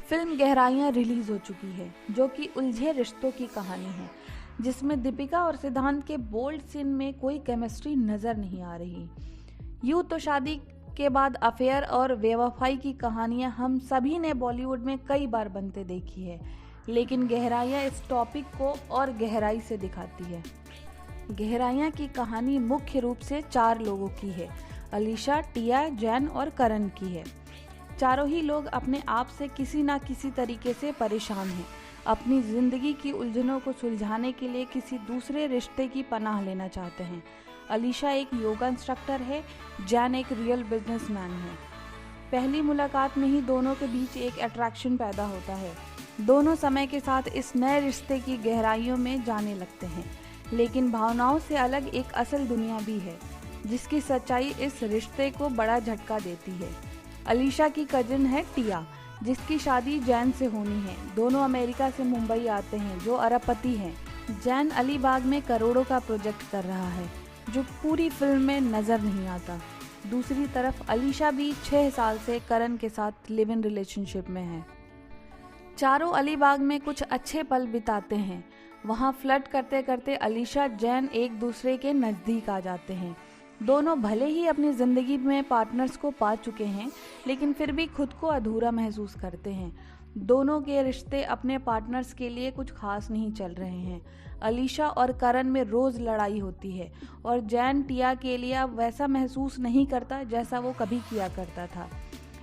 Film गहराइयाँ release हो चुकी है, जो कि उलझे रिश्तों की कहानी है, जिसमें दीपिका और सिद्धांत के बोल्ड सीन में कोई केमिस्ट्री नजर नहीं आ रही। यूं तो शादी के बाद अफेयर और बेवफाई की कहानियां हम सभी ने बॉलीवुड में कई बार बनते देखी है, लेकिन गहराइयाँ इस टॉपिक को और गहराई से दिखाती है। गहराइयाँ की कहानी मुख्य रूप से 4 लोगों की है। अलीशा, टिया, जैन और करण की है। चारों ही लोग अपने आप से किसी ना किसी तरीके से परेशान हैं। अपनी जिंदगी की उलझनों को सुलझाने के लिए किसी दूसरे रिश्ते की पनाह लेना चाहते हैं। अलीशा एक योगा इंस्ट्रक्टर है, जैन एक रियल बिजनेसमैन है। पहली मुलाकात में ही दोनों के बीच एक अट्रैक्शन पैदा होता है। दोनों समय के साथ इस नए रिश्ते की गहराइयों में जाने लगते हैं, लेकिन भावनाओं से अलग एक असल दुनिया भी है, जिसकी सच्चाई इस रिश्ते को बड़ा झटका देती है। अलीशा की कजिन है टिया, जिसकी शादी जैन से होनी है। दोनों अमेरिका से मुंबई आते हैं, जो अरबपति हैं। जैन अलीबाग में करोड़ों का प्रोजेक्ट कर रहा है, जो पूरी फिल्म में नजर नहीं आता। दूसरी तरफ अलीशा भी 6 साल से करण के साथ लिव इन रिलेशनशिप में है। चारों अलीबाग में कुछ अच्छे पल बिताते हैं। वहाँ फ्लर्ट करते करते अलीशा जैन एक दूसरे के नज़दीक आ जाते हैं। दोनों भले ही अपनी ज़िंदगी में पार्टनर्स को पा चुके हैं, लेकिन फिर भी खुद को अधूरा महसूस करते हैं। दोनों के रिश्ते अपने पार्टनर्स के लिए कुछ खास नहीं चल रहे हैं। अलीशा और करण में रोज़ लड़ाई होती है और जैन टिया के लिए अब वैसा महसूस नहीं करता जैसा वो कभी किया करता था।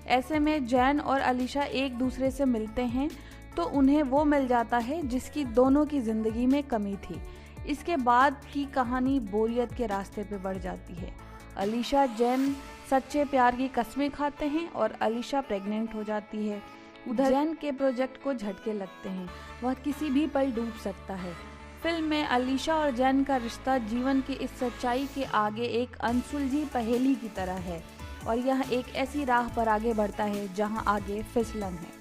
ऐसे में जैन और अलीशा एक दूसरे से मिलते हैं तो उन्हें वो मिल जाता है जिसकी दोनों की ज़िंदगी में कमी थी। इसके बाद की कहानी बोरियत के रास्ते पे बढ़ जाती है। अलीशा जैन सच्चे प्यार की कस्में खाते हैं और अलीशा प्रेग्नेंट हो जाती है। उधर जैन के प्रोजेक्ट को झटके लगते हैं, वह किसी भी पल डूब सकता है। फिल्म में अलीशा और जैन का रिश्ता जीवन की इस सच्चाई के आगे एक अनसुलझी पहेली की तरह है, और यह एक ऐसी राह पर आगे बढ़ता है जहां आगे फिसलन है।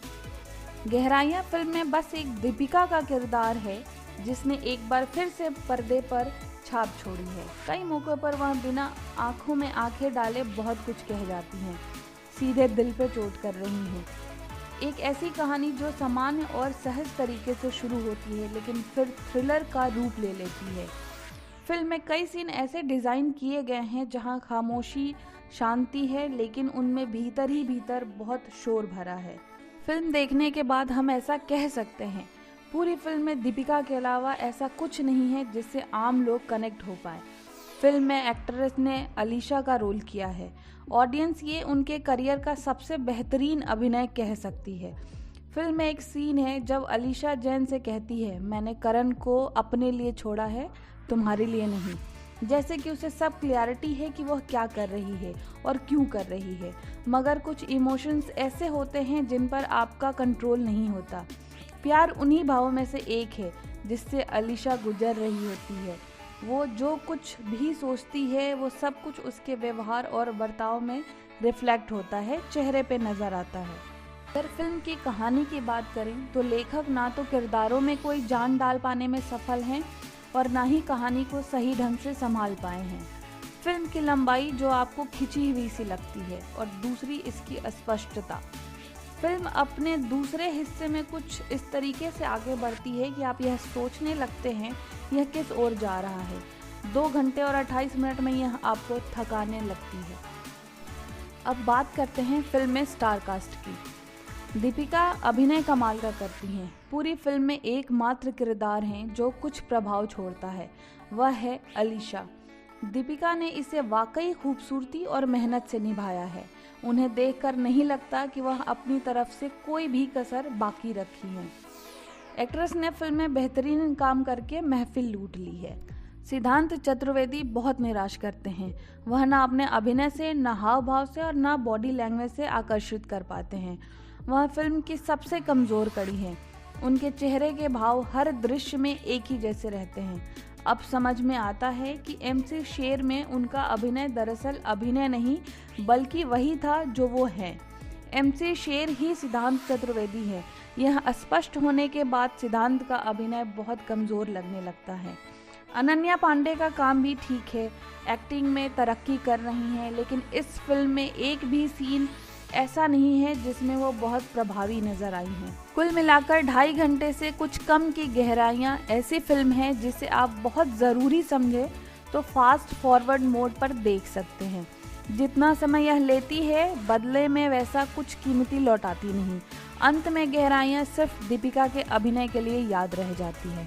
गहराइयाँ फिल्म में बस एक दीपिका का किरदार है, जिसने एक बार फिर से पर्दे पर छाप छोड़ी है। कई मौक़ों पर वह बिना आंखों में आंखें डाले बहुत कुछ कह जाती हैं, सीधे दिल पे चोट कर रही हैं। एक ऐसी कहानी जो सामान्य और सहज तरीके से शुरू होती है, लेकिन फिर थ्रिलर का रूप ले लेती है। फिल्म में कई सीन ऐसे डिज़ाइन किए गए हैं जहां खामोशी शांति है, लेकिन उनमें भीतर ही भीतर बहुत शोर भरा है। फिल्म देखने के बाद हम ऐसा कह सकते हैं, पूरी फिल्म में दीपिका के अलावा ऐसा कुछ नहीं है जिससे आम लोग कनेक्ट हो पाए। फिल्म में एक्ट्रेस ने अलीशा का रोल किया है। ऑडियंस ये उनके करियर का सबसे बेहतरीन अभिनय कह सकती है। फिल्म में एक सीन है जब अलीशा जैन से कहती है, मैंने करण को अपने लिए छोड़ा है, तुम्हारे लिए नहीं। जैसे कि उसे सब क्लैरिटी है कि वह क्या कर रही है और क्यों कर रही है, मगर कुछ इमोशंस ऐसे होते हैं जिन पर आपका कंट्रोल नहीं होता। प्यार उन्हीं भावों में से एक है जिससे अलीशा गुजर रही होती है। वो जो कुछ भी सोचती है वो सब कुछ उसके व्यवहार और बर्ताव में रिफ्लेक्ट होता है, चेहरे पे नज़र आता है। अगर फिल्म की कहानी की बात करें तो लेखक ना तो किरदारों में कोई जान डाल पाने में सफल हैं और ना ही कहानी को सही ढंग से संभाल पाए हैं। फिल्म की लंबाई जो आपको खिंची हुई सी लगती है, और दूसरी इसकी अस्पष्टता। फिल्म अपने दूसरे हिस्से में कुछ इस तरीके से आगे बढ़ती है कि आप यह सोचने लगते हैं यह किस ओर जा रहा है। 2 घंटे और 28 मिनट में यह आपको थकाने लगती है। अब बात करते हैं फिल्म में स्टार कास्ट की। दीपिका अभिनय कमाल का करती हैं। पूरी फिल्म में एकमात्र किरदार हैं जो कुछ प्रभाव छोड़ता है, वह है अलीशा। दीपिका ने इसे वाकई खूबसूरती और मेहनत से निभाया है। उन्हें देखकर नहीं लगता कि वह अपनी तरफ से कोई भी कसर बाकी रखी है। एक्ट्रेस ने फिल्म में बेहतरीन काम करके महफिल लूट ली है। सिद्धांत चतुर्वेदी बहुत निराश करते हैं। वह ना अपने अभिनय से, ना हाव भाव से और ना बॉडी लैंग्वेज से आकर्षित कर पाते हैं। वह फिल्म की सबसे कमज़ोर कड़ी है। उनके चेहरे के भाव हर दृश्य में एक ही जैसे रहते हैं। अब समझ में आता है कि MC शेर में उनका अभिनय दरअसल अभिनय नहीं, बल्कि वही था जो वो है। MC शेर ही सिद्धांत चतुर्वेदी है। यह स्पष्ट होने के बाद सिद्धांत का अभिनय बहुत कमज़ोर लगने लगता है। अनन्या पांडे का काम भी ठीक है, एक्टिंग में तरक्की कर रही हैं, लेकिन इस फिल्म में एक भी सीन ऐसा नहीं है जिसमें वो बहुत प्रभावी नजर आई हैं। कुल मिलाकर 2.5 घंटे से कुछ कम की गहराइयाँ ऐसी फिल्म है जिसे आप बहुत ज़रूरी समझे तो फास्ट फॉरवर्ड मोड पर देख सकते हैं। जितना समय यह लेती है बदले में वैसा कुछ कीमती लौटाती नहीं। अंत में गहराइयाँ सिर्फ दीपिका के अभिनय के लिए याद रह जाती है।